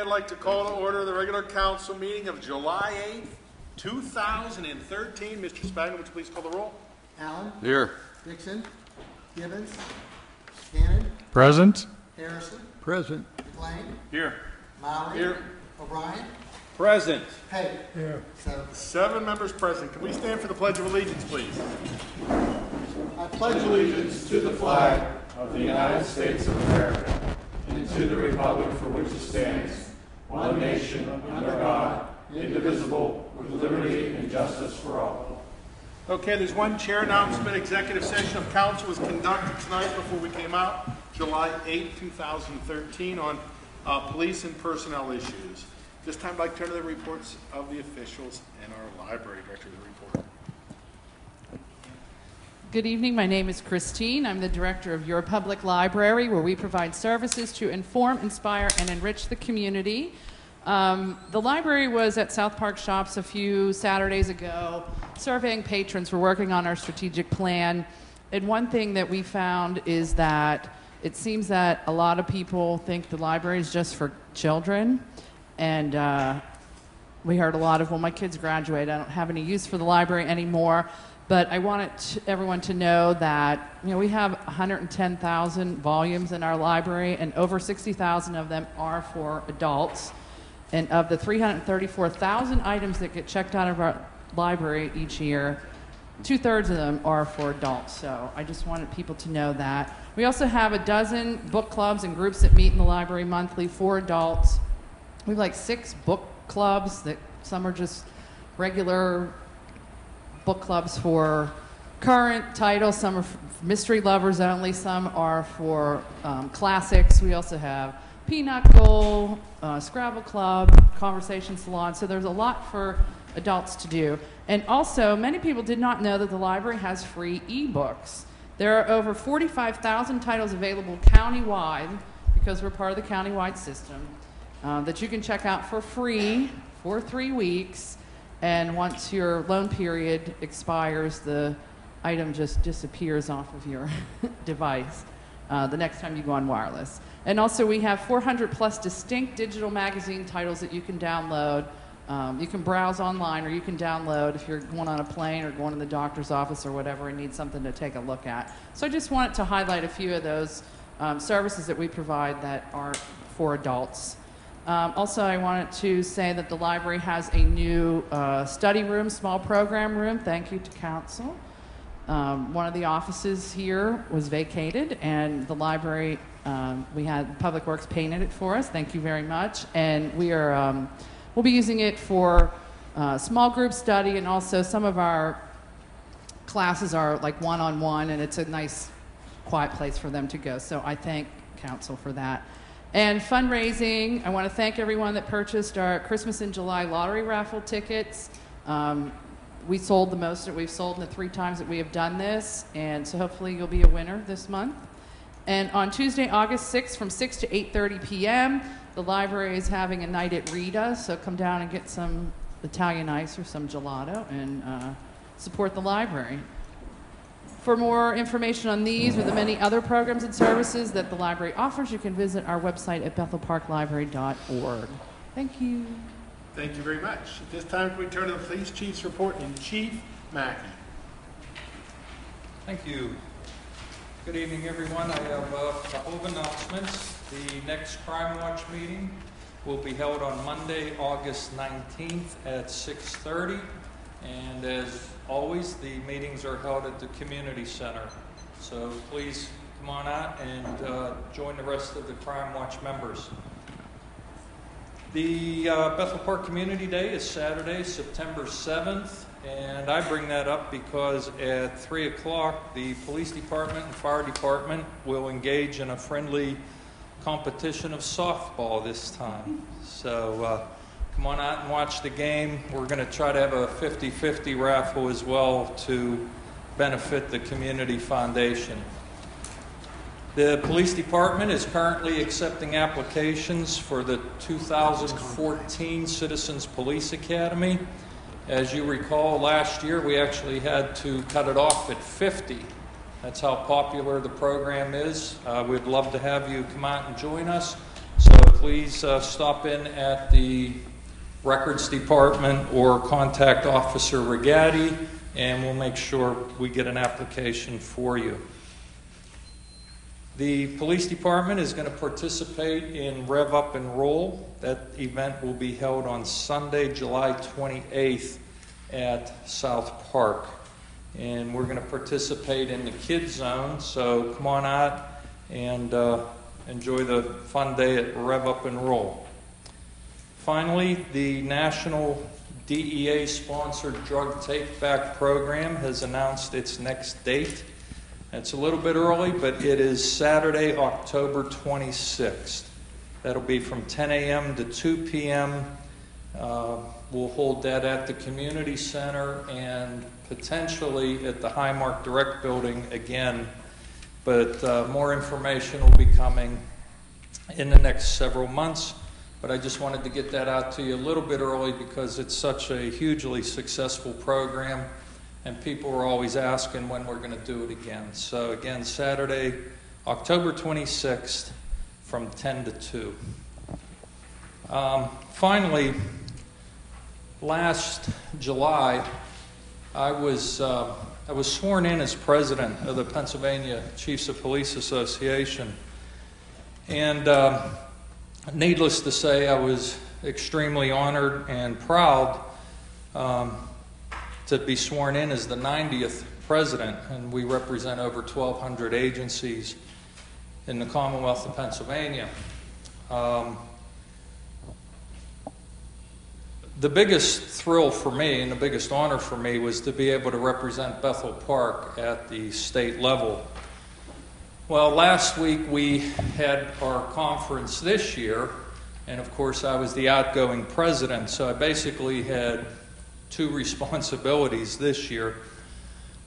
I'd like to call to order the regular council meeting of July 8th, 2013. Mr. Spagna, would you please call the roll? Allen. Here. Dixon. Gibbons. Gannon. Present. Harrison. Present. McLean. Here. Mowry. Here. O'Brien. Present. Hay. Here. 7 members present. Can we stand for the Pledge of Allegiance, please? I pledge allegiance to the flag of the United States of America and to the republic for which it stands, one nation under God, indivisible, with liberty and justice for all. Okay, there's one chair announcement. Executive session of council was conducted tonight before we came out, July 8, 2013, on police and personnel issues. This time I'd like to turn to the reports of the officials and our library director to report. Good evening. My name is Christine. I'm the director of Your Public Library, where we provide services to inform, inspire, and enrich the community. The library was at South Park Shops a few Saturdays ago, surveying patrons. We're working on our strategic plan. And one thing that we found is that it seems that a lot of people think the library is just for children. And we heard a lot of, well, my kids graduate, I don't have any use for the library anymore. But I wanted everyone to know that, we have 110,000 volumes in our library, and over 60,000 of them are for adults. And of the 334,000 items that get checked out of our library each year, 2/3 of them are for adults. So I just wanted people to know that. We also have a dozen book clubs and groups that meet in the library monthly for adults. We have like 6 book clubs that some are just regular book clubs for current titles, some are for mystery lovers only, some are for classics. We also have Pinochle, Scrabble Club, Conversation Salon, so there's a lot for adults to do. And also, many people did not know that the library has free ebooks. There are over 45,000 titles available countywide, because we're part of the countywide system, that you can check out for free for 3 weeks. And once your loan period expires, the item just disappears off of your device the next time you go on wireless. And also we have 400 plus distinct digital magazine titles that you can download. You can browse online, or you can download if you're going on a plane or going to the doctor's office or whatever and need something to take a look at. So I just wanted to highlight a few of those services that we provide that are for adults. Also, I wanted to say that the library has a new study room, small program room. Thank you to council. One of the offices here was vacated, and the library, we had Public Works painted it for us. Thank you very much. And we'll be using it for small group study, and also some of our classes are like one-on-one, and it's a nice, quiet place for them to go. So I thank council for that. And fundraising, I want to thank everyone that purchased our Christmas in July lottery raffle tickets. We sold the most that we've sold in the 3 times that we have done this, and so hopefully you'll be a winner this month. And on Tuesday, August 6th, from 6 to 8:30 p.m., the library is having a night at Rita, so come down and get some Italian ice or some gelato and support the library. For more information on these or the many other programs and services that the library offers, you can visit our website at bethelparklibrary.org. Thank you. Thank you very much. At this time, we turn to the police chief's report, and Chief Mackey. Thank you. Good evening, everyone. I have a couple of announcements. The next Crime Watch meeting will be held on Monday, August 19th at 6:30. And as always, the meetings are held at the community center. So please come on out and join the rest of the Crime Watch members. The Bethel Park Community Day is Saturday, September 7th. And I bring that up because at 3 o'clock, the police department and fire department will engage in a friendly competition of softball this time. So come on out and watch the game. We're going to try to have a 50-50 raffle as well to benefit the Community Foundation. The police department is currently accepting applications for the 2014 Citizens Police Academy. As you recall, last year we actually had to cut it off at 50. That's how popular the program is. We'd love to have you come out and join us. So please stop in at the Records Department or contact Officer Rigatti, and we'll make sure we get an application for you. The police department is going to participate in Rev Up and Roll. That event will be held on Sunday, July 28th at South Park. And we're going to participate in the kids zone, so come on out and enjoy the fun day at Rev Up and Roll. Finally, the National DEA-sponsored Drug Take-Back program has announced its next date. It's a little bit early, but it is Saturday, October 26th. That'll be from 10 a.m. to 2 p.m. We'll hold that at the community center and potentially at the Highmark Direct building again. But more information will be coming in the next several months. But I just wanted to get that out to you a little bit early because it's such a hugely successful program. And people are always asking when we're going to do it again. So again, Saturday, October 26th from 10 to 2. Finally, last July, I was sworn in as president of the Pennsylvania Chiefs of Police Association. And needless to say, I was extremely honored and proud to be sworn in as the 90th president, and we represent over 1,200 agencies in the Commonwealth of Pennsylvania. The biggest thrill for me and the biggest honor for me was to be able to represent Bethel Park at the state level. Well, last week we had our conference this year, and of course I was the outgoing president, so I basically had two responsibilities this year.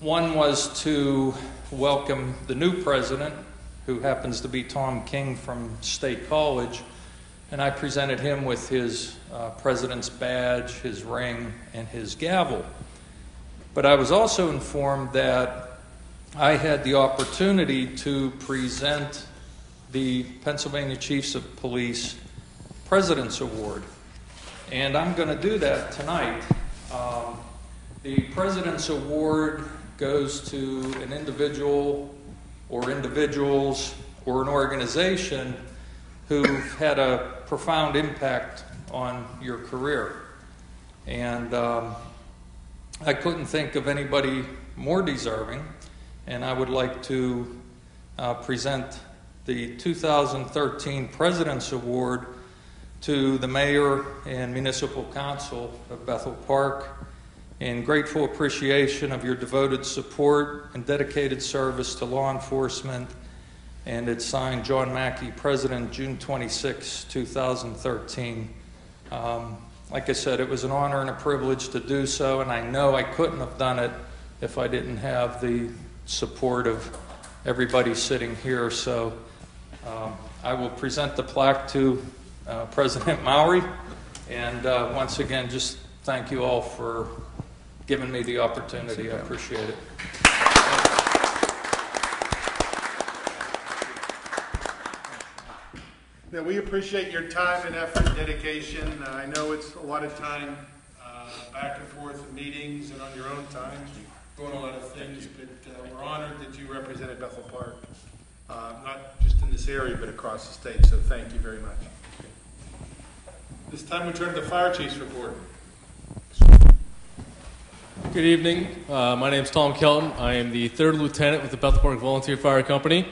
One was to welcome the new president, who happens to be Tom King from State College, and I presented him with his president's badge, his ring, and his gavel. But I was also informed that I had the opportunity to present the Pennsylvania Chiefs of Police President's Award, and I'm going to do that tonight. The President's Award goes to an individual or individuals or an organization who've had a profound impact on your career. And I couldn't think of anybody more deserving, and I would like to present the 2013 President's Award to the Mayor and Municipal Council of Bethel Park in grateful appreciation of your devoted support and dedicated service to law enforcement. And it's signed John Mackey, President, June 26, 2013. Like I said, it was an honor and a privilege to do so, and I know I couldn't have done it if I didn't have the support of everybody sitting here. So I will present the plaque to President Mowry, and once again, just thank you all for giving me the opportunity. I appreciate it. Yeah, we appreciate your time and effort and dedication. I know it's a lot of time back and forth in meetings and on your own time, doing a lot of things, but we're honored that you represented Bethel Park, not just in this area, but across the state, so thank you very much. This time we turn to the Fire Chief's report. Good evening. My name is Tom Kelton. I am the 3rd Lieutenant with the Bethel Park Volunteer Fire Company.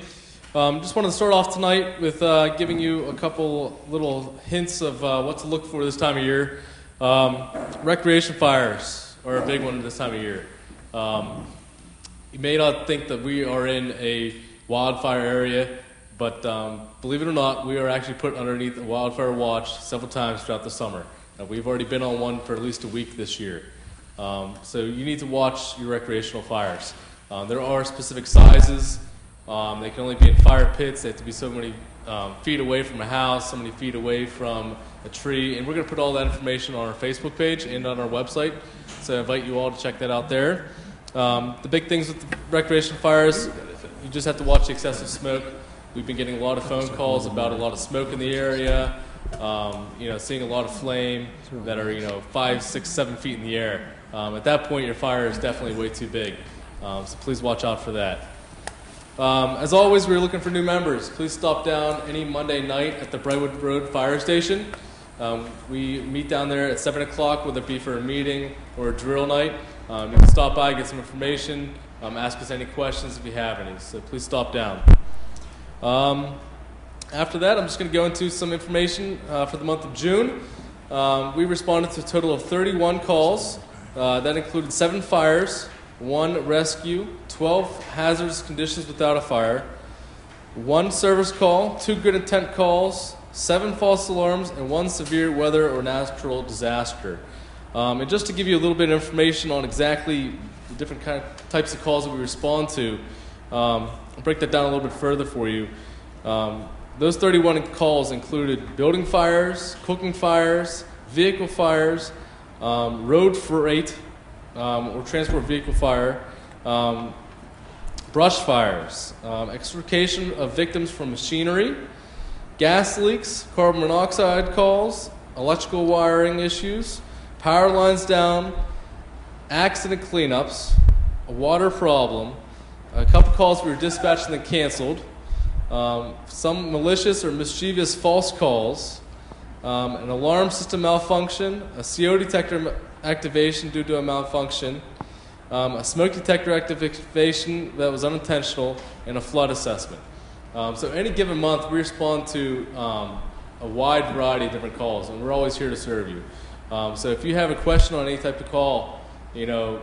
Just wanted to start off tonight with giving you a couple little hints of what to look for this time of year. Recreation fires are a big one this time of year. You may not think that we are in a wildfire area, but believe it or not, we are actually put underneath a wildfire watch several times throughout the summer. We've already been on one for at least a week this year. So you need to watch your recreational fires. There are specific sizes. They can only be in fire pits. They have to be so many feet away from a house, so many feet away from a tree. And we're going to put all that information on our Facebook page and on our website. So I invite you all to check that out there. The big things with the recreation fires, you just have to watch the excessive smoke. We've been getting a lot of phone calls about a lot of smoke in the area. seeing a lot of flame that are 5, 6, 7 feet in the air. At that point, your fire is definitely way too big. So please watch out for that. As always, we're looking for new members. Please stop down any Monday night at the Brightwood Road Fire Station. We meet down there at 7 o'clock, whether it be for a meeting or a drill night. You can stop by, get some information, ask us any questions if you have any. So please stop down. After that, I'm just going to go into some information for the month of June. We responded to a total of 31 calls. That included 7 fires, 1 rescue, 12 hazardous conditions without a fire, 1 service call, 2 good intent calls, 7 false alarms, and 1 severe weather or natural disaster. And just to give you a little bit of information on exactly the different types of calls that we respond to, I'll break that down a little bit further for you. Those 31 calls included building fires, cooking fires, vehicle fires, road freight or transport vehicle fire, brush fires, extrication of victims from machinery, gas leaks, carbon monoxide calls, electrical wiring issues, power lines down, accident cleanups, a water problem, a couple calls we were dispatched and then canceled, some malicious or mischievous false calls, an alarm system malfunction, a CO detector activation due to a malfunction, a smoke detector activation that was unintentional, and a flood assessment. So any given month, we respond to a wide variety of different calls, and we're always here to serve you. So if you have a question on any type of call, you're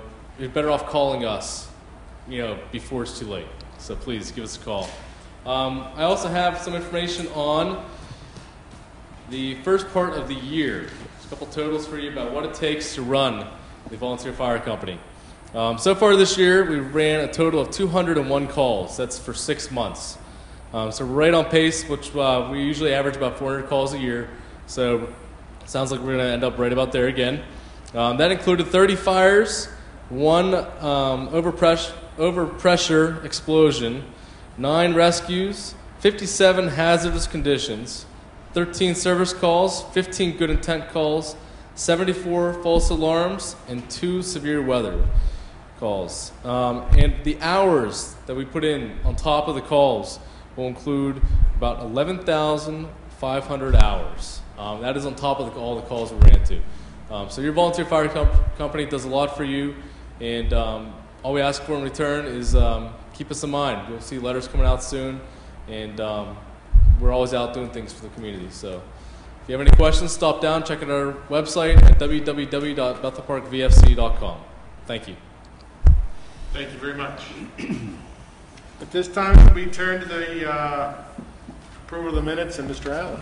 better off calling us, before it's too late. So please give us a call. I also have some information on the first part of the year. Just a couple totals for you about what it takes to run the volunteer fire company. So far this year, we ran a total of 201 calls. That's for 6 months. So we're right on pace, which we usually average about 400 calls a year. So it sounds like we're going to end up right about there again. That included 30 fires, 1 overpressure explosion, 9 rescues, 57 hazardous conditions, 13 service calls, 15 good intent calls, 74 false alarms, and 2 severe weather calls. And the hours that we put in on top of the calls will include about 11,500 hours. That is on top of all the calls we ran to. So your volunteer fire company does a lot for you, and all we ask for in return is keep us in mind. You'll see letters coming out soon, and we're always out doing things for the community. So if you have any questions, stop down, check out our website at www.bethelparkvfc.com. Thank you. Thank you very much. At this time, we turn to the approval of the minutes, and Mr. Allen.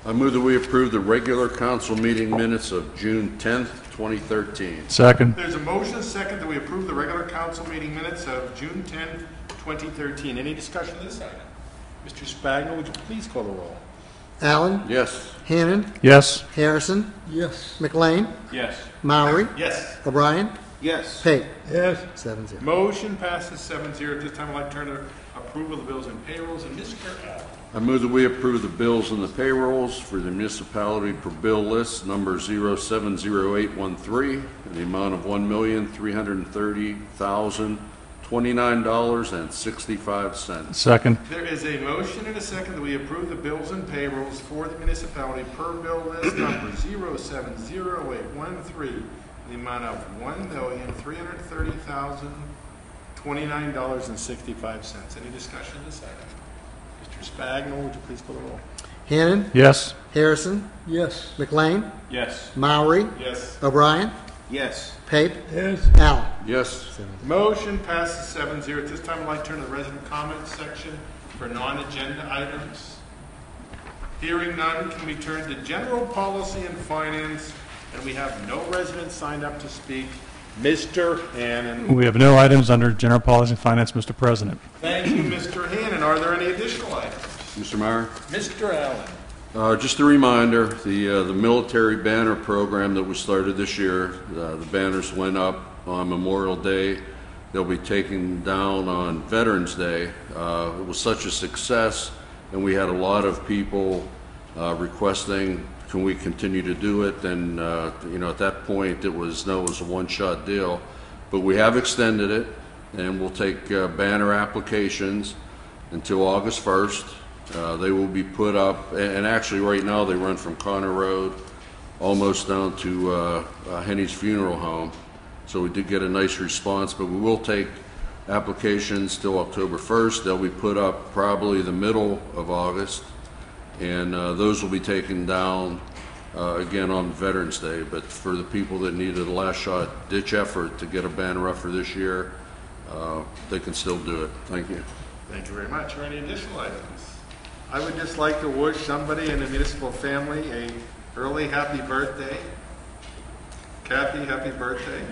I move that we approve the regular council meeting minutes of June 10th, 2013. Second. There's a motion, a second, that we approve the regular council meeting minutes of June 10th, 2013. Any discussion of this item? Mr. Spagno, would you please call the roll? Allen. Yes. Hannon. Yes. Harrison. Yes. McLean. Yes. Maury. Yes. O'Brien. Yes. Pate. Yes. 7-0. Motion passes 7-0. At this time, I'd like to turn to approval of the bills and payrolls, and Mr. Allen. I move that we approve the bills and the payrolls for the municipality per bill list number 070813 in the amount of $1,330,029.65. Second. There is a motion and a second that we approve the bills and payrolls for the municipality per bill list number 070813 in the amount of $1,330,029.65. Any discussion of this item? Mr. Spagno, would you please call the roll? Hannon. Yes. Harrison. Yes. McLean. Yes. Maury. Yes. O'Brien. Yes. Pape. Yes. Allen. Yes. Motion passes 7-0. At this time, I'd like to turn to the resident comments section for non-agenda items. Hearing none, can we turn to general policy and finance? And we have no residents signed up to speak. Mr. Hannon. We have no items under general policy and finance, Mr. President. Thank you, Mr. Hannon. Are there any additional items? Mr. Meyer? Mr. Allen. Just a reminder, the military banner program that we started this year, the banners went up on Memorial Day. They'll be taken down on Veterans Day. It was such a success, and we had a lot of people requesting, can we continue to do it? And, at that point, it was a one-shot deal. But we have extended it, and we'll take banner applications until August 1st. They will be put up, and actually right now they run from Connor Road almost down to Henny's Funeral Home. So we did get a nice response, but we will take applications till October 1st. They'll be put up probably the middle of August, and those will be taken down again on Veterans Day. But for the people that needed a last shot ditch effort to get a banner up for this year, they can still do it. Thank you. Thank you very much. Are there any additional items? I would just like to wish somebody in the municipal family a early happy birthday. Kathy, happy birthday.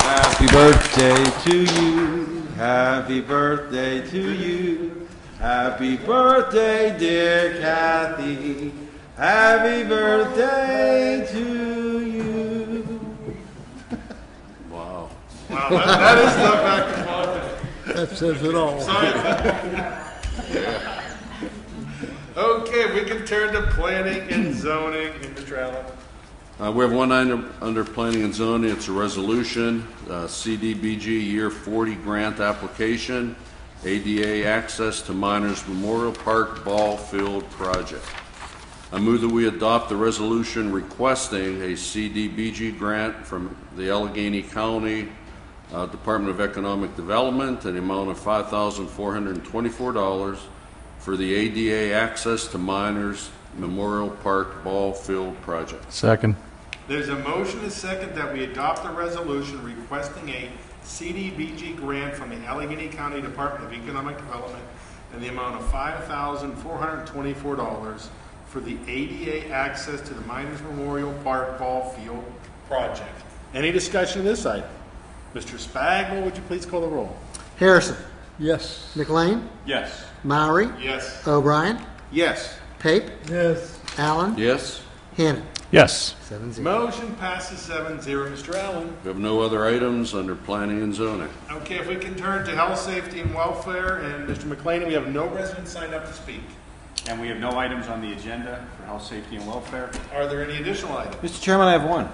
Happy birthday to you. Happy birthday to you. Happy birthday, dear Kathy. Happy birthday to you. Wow. Wow, that is not back to Monday. That says it all. Okay, we can turn to planning and zoning. Mr. Allen. We have one item under planning and zoning. It's a resolution, CDBG Year 40 grant application, ADA access to Miners Memorial Park Ball Field project. I move that we adopt the resolution requesting a CDBG grant from the Allegheny County Department of Economic Development in the amount of $5,424 for the ADA access to Miners Memorial Park Ball Field project. Second. There's a motion and a second that we adopt a resolution requesting a CDBG grant from the Allegheny County Department of Economic Development in the amount of $5,424 for the ADA access to the Miners Memorial Park Ball Field project. Any discussion of this item? Mr. Spagel, would you please call the roll? Harrison. Yes. McLean. Yes. Maury. Yes. O'Brien. Yes. Pape. Yes. Allen. Yes? Hannon. Yes. 7-0. Motion passes 7-0. Mr. Allen. We have no other items under planning and zoning. Okay, if we can turn to health, safety, and welfare, and Mr. McLean, we have no residents signed up to speak. And we have no items on the agenda for health, safety, and welfare. Are there any additional items? Mr. Chairman, I have one.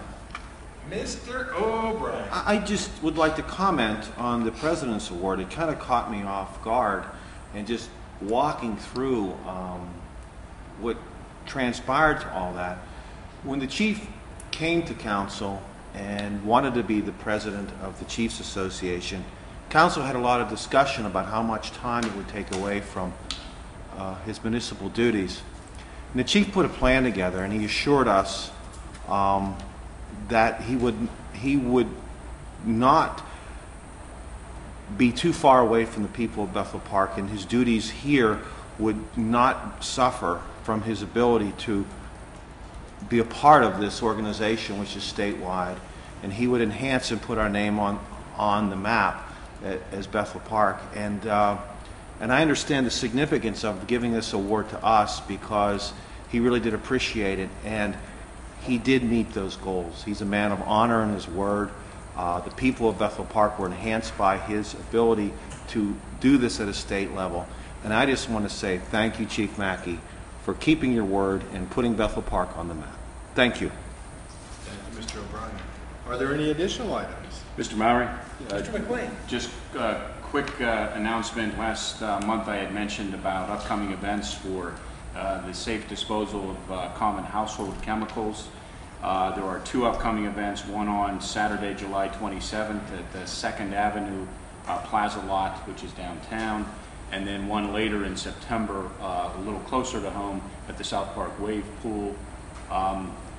Mr. O'Brien. I just would like to comment on the President's Award. It kind of caught me off guard, and just walking through what transpired to all that. When the chief came to council and wanted to be the president of the Chiefs Association, council had a lot of discussion about how much time it would take away from his municipal duties. And the chief put a plan together, and he assured us that he would not be too far away from the people of Bethel Park, and his duties here would not suffer from his ability to be a part of this organization, which is statewide, and he would enhance and put our name on the map as Bethel Park. And I understand the significance of giving this award to us, because he really did appreciate it, and he did meet those goals. He's a man of honor in his word. The people of Bethel Park were enhanced by his ability to do this at a state level. And I just want to say thank you, Chief Mackey, for keeping your word and putting Bethel Park on the map. Thank you. Thank you, Mr. O'Brien. Are there any additional items? Mr. Mowry? Mr. McLean. Just a quick announcement. Last month I had mentioned about upcoming events for the safe disposal of common household chemicals. There are two upcoming events, one on Saturday, July 27th at the 2nd Avenue Plaza Lot, which is downtown, and then one later in September, a little closer to home, at the South Park Wave Pool.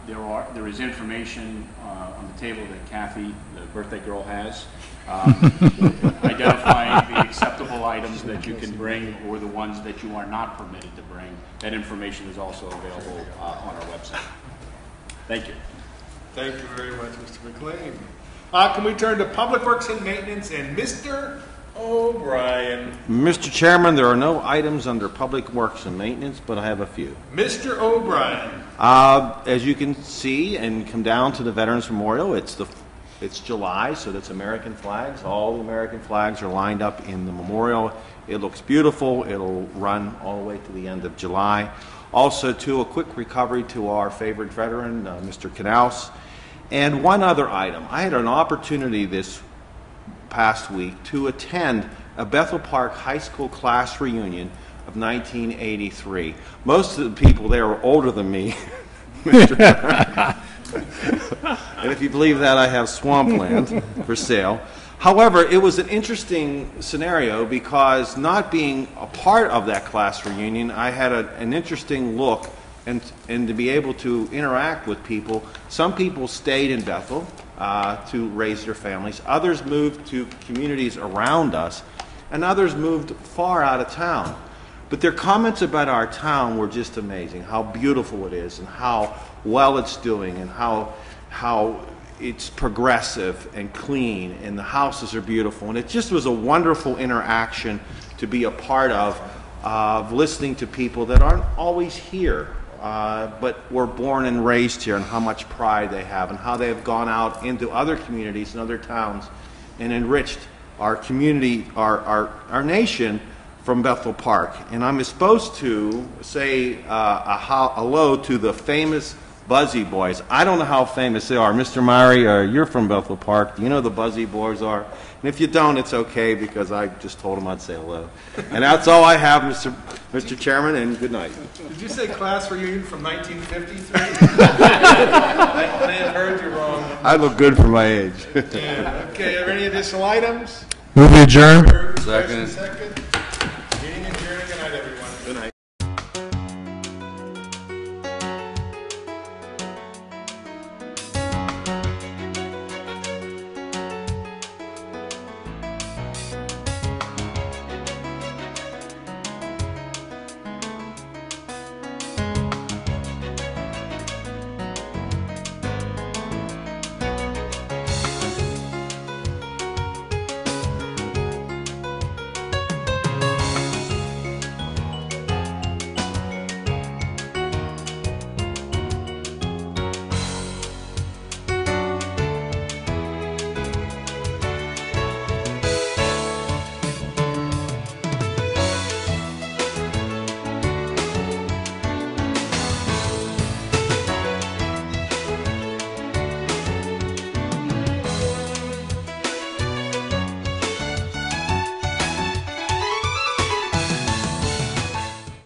There is information on the table that Kathy, the birthday girl, has, identifying the acceptable items that you can bring or the ones that you are not permitted to bring. That information is also available on our website. Thank you. Thank you very much, Mr. McLean. Can we turn to Public Works and Maintenance and Mr. O'Brien? Mr. Chairman, there are no items under Public Works and Maintenance, but I have a few. Mr. O'Brien. As you can see and come down to the Veterans Memorial, it's the It's July, so that's American flags. All the American flags are lined up in the memorial. It looks beautiful. It'll run all the way to the end of July. Also, too, a quick recovery to our favorite veteran, Mr. Knaus. And one other item. I had an opportunity this past week to attend a Bethel Park High School class reunion of 1983. Most of the people there were older than me. And if you believe that, I have swampland for sale. However, it was an interesting scenario because not being a part of that class reunion, I had an interesting look and to be able to interact with people. Some people stayed in Bethel to raise their families. Others moved to communities around us, and others moved far out of town. But their comments about our town were just amazing, how beautiful it is and how well it's doing and how it's progressive and clean and the houses are beautiful. And it just was a wonderful interaction to be a part of listening to people that aren't always here, but were born and raised here, and how much pride they have and how they have gone out into other communities and other towns and enriched our community, our nation, from Bethel Park. And I'm supposed to say a hello to the famous Buzzy Boys. I don't know how famous they are. Mr. Murray, you're from Bethel Park. Do you know who the Buzzy Boys are? And if you don't, it's okay, because I just told them I'd say hello. And that's all I have, Mr. Chairman, and good night. Did you say class reunion from 1953? I may have heard you wrong. I look good for my age. Okay, are there any additional items? Move to adjourn. Second.